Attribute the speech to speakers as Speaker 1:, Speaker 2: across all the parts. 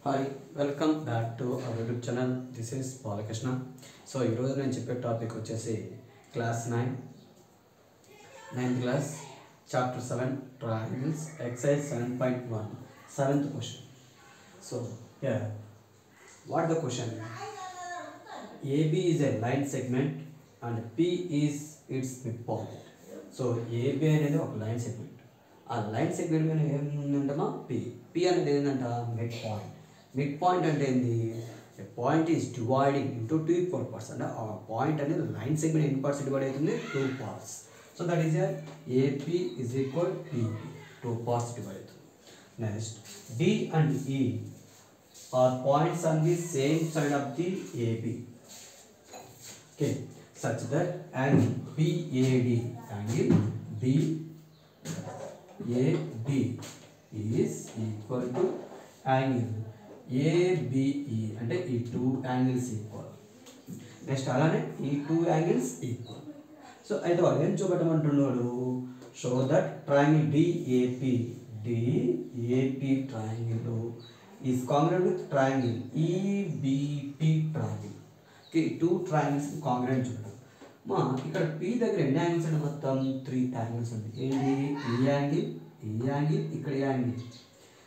Speaker 1: Hi, welcome back to our YouTube channel. This is Balakrishna. So, ఈ రోజు నేను చెప్పే టాపిక్ వచ్చేసి class 9th class chapter 7 triangles exercise 7.1 7th question. So, here what the question? AB is a line segment and P is its midpoint. So, AB అనేది ఒక line segment. ఆ line segment మీద ఏముందంటమా P అనేది ఏంటంట mid point. Mid point అంటే ఏంది? Point is dividing into 2 equal parts. అంటే ఆ పాయింట్ అనేది లైన్ సెగ్మెంట్ ఎన్ని పార్ట్స్ డివైడ్ అవుతుంది? 2 parts. So that is AP is equal PB, 2 parts divide అవుతుంది. Next D and E are points on the same side of the AB. Okay, such that angle BAD, angle BAD is equal to angle ABE, అంటే ఈ 2 angles equal. Next అలానే ఈ 2 angles equal. So అయితే వాడు ఏం చూపెట్టమంటున్నాడు? Show that triangle DAP triangle is congruent with triangle EBP triangle. Okay, 2 triangles congruent చూడండి. మా ఇక్కడ P దగ్గర ఎన్ని యాంగిల్స్ అంటే మొత్తం 3 యాంగిల్స్ ఉంది. ఏంటి? ఈ యాంగిల్, ఇక్కడ ఈ యాంగిల్.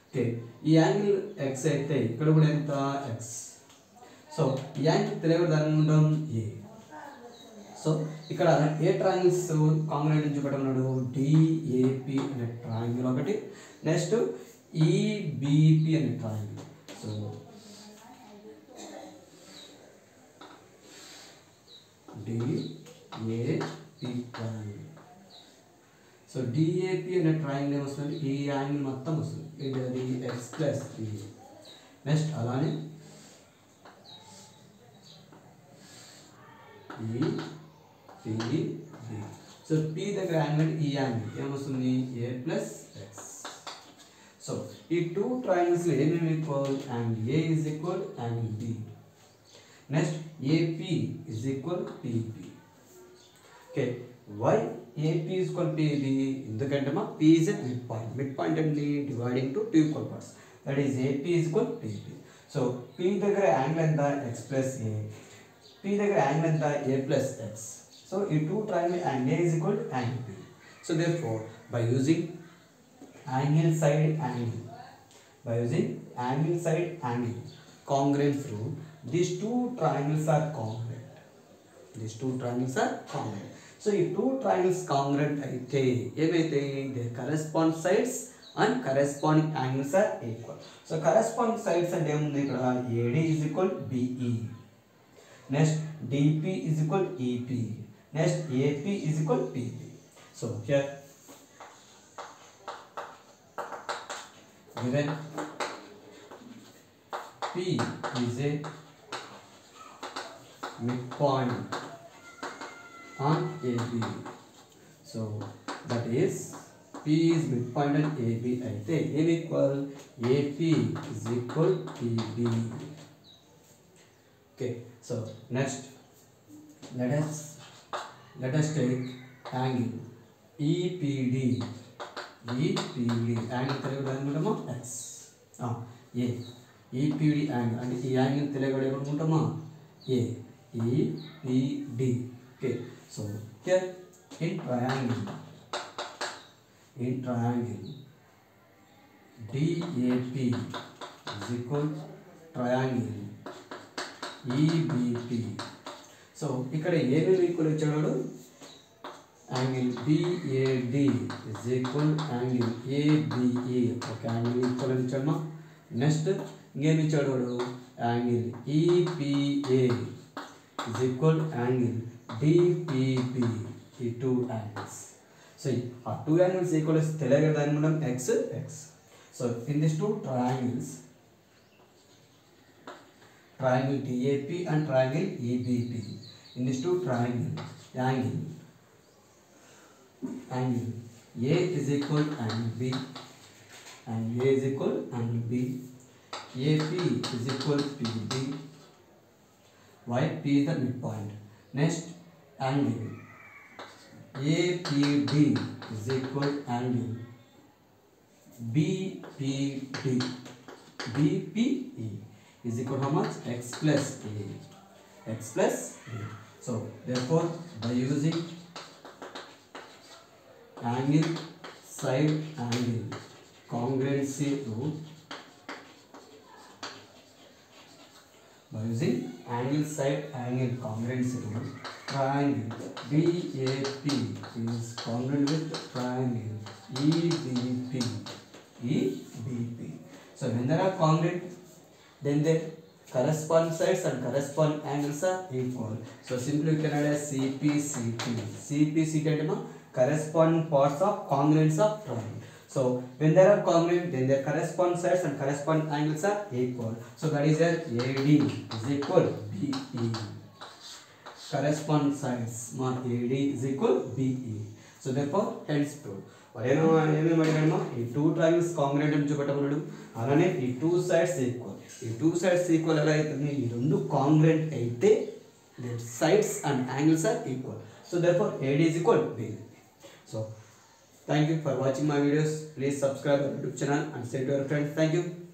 Speaker 1: ఓకే, ఈ యాంగిల్ x అయితే ఇక్కడ కూడా ఎంత? x. సో ఈ యాంగిల్ తెలియదు దాని ఉంటాం A. సో ఇక్కడ ఏ ట్రయాంగిల్స్ కాంగ్రుయెంట్ చూపెట్టమన్నాడు? DAP అనే ట్రయాంగిల్ ఒకటి, నెక్స్ట్ EBP అనే triangle. So DAP triangle. So DAP అనే ట్రయాంగిల్ ఏమొస్తుంది? ఈ యాంగిల్ మొత్తం వస్తుంది. ఇది అది x ప్లస్ E. నెక్స్ట్ అలానే EPB. సో P దగ్గర యాంగిల్ ఈ యాంగిల్ ఏమొస్తుంది? A plus x. సో ఈ 2 ట్రయాంగిల్స్ ఏమేమి equal? Angle A is equal angle B. Next AP is equal PB. Okay, why AP is equal PB? ఎందుకంటే మా P is a mid point. Mid point అండి dividing to 2 equal parts. That is AP is equal PB. So P దగ్గర angle ఎంత? x plus A. P దగ్గర angle ఎంత? A plus x. So ఈ 2 triangle angle A is equal angle B. So therefore by using angle side angle congruence rule, these 2 triangles are congruent. So ఈ 2 triangles congruent అయితే ఏమైతే? their corresponding sides and corresponding angles are equal. So corresponding sides అంటే ఏముంది? ఇక్కడ AD is equal BE, next DP is equal EP, next AP is equal PB. So here given P is a midpoint on AB. So that is P is midpoint on AB అయితే ఏం equal? AP is equal PB. Okay, so next let us take angle EPD. Angle తెలియదు అనుకుంటామా? x. A EPD angle అంటే ఈ angle తెలియదు అనుకుంటామా? A EPD. Okay, so here in triangle DAP is equal triangle EBP. So ఇక్కడ ఏమేమి equal ఇచ్చాడు? Angle BAD is equal angle ABE. ఒక angle equal అని ఇచ్చాడమ్మా. Next ఇంకేమి ఇచ్చాడు వాడు? Angle EPA is equal angle DPB. ఈ 2 యాంగిల్స్. సో ఆ 2 యాంగిల్స్ ఈక్వల్ తెలియదు కదా అనుకుంటాం x. So in this 2 triangles DAP and triangle EBP, in these 2 triangles angle A is equal angle B, angle A is equal angle B, AP is equal PB. Why? P is the midpoint. Next angle APD is equal angle BPD. BPE is equal to how much? X plus A. X plus A. So therefore, by using angle side angle congruency rule, by using angle side angle congruency rule, triangle BAP is congruent with triangle EBP. So when there are congruent, then their corresponding sides and corresponding angles are equal. So simply we can add as CPCT. CPCT and corresponding parts of congruence of triangle. So when there are congruent, then their corresponding sides and corresponding angles are equal. So that is your AD is equal BE. Corresponding sides AD is equal BE. So therefore hence proved. ఈ two triangles congruent అని చూపెట్టమన్నాడు. అలానే ఈ two sides equal. ఈ two sides equal ఎలా అవుతుంది? ఈ రెండు కాంగ్రుయెంట్ అయితే sides and angles are equal. So therefore AD is equal B. So thank you for watching my videos. Please subscribe to our YouTube channel and share to your friends. Thank you.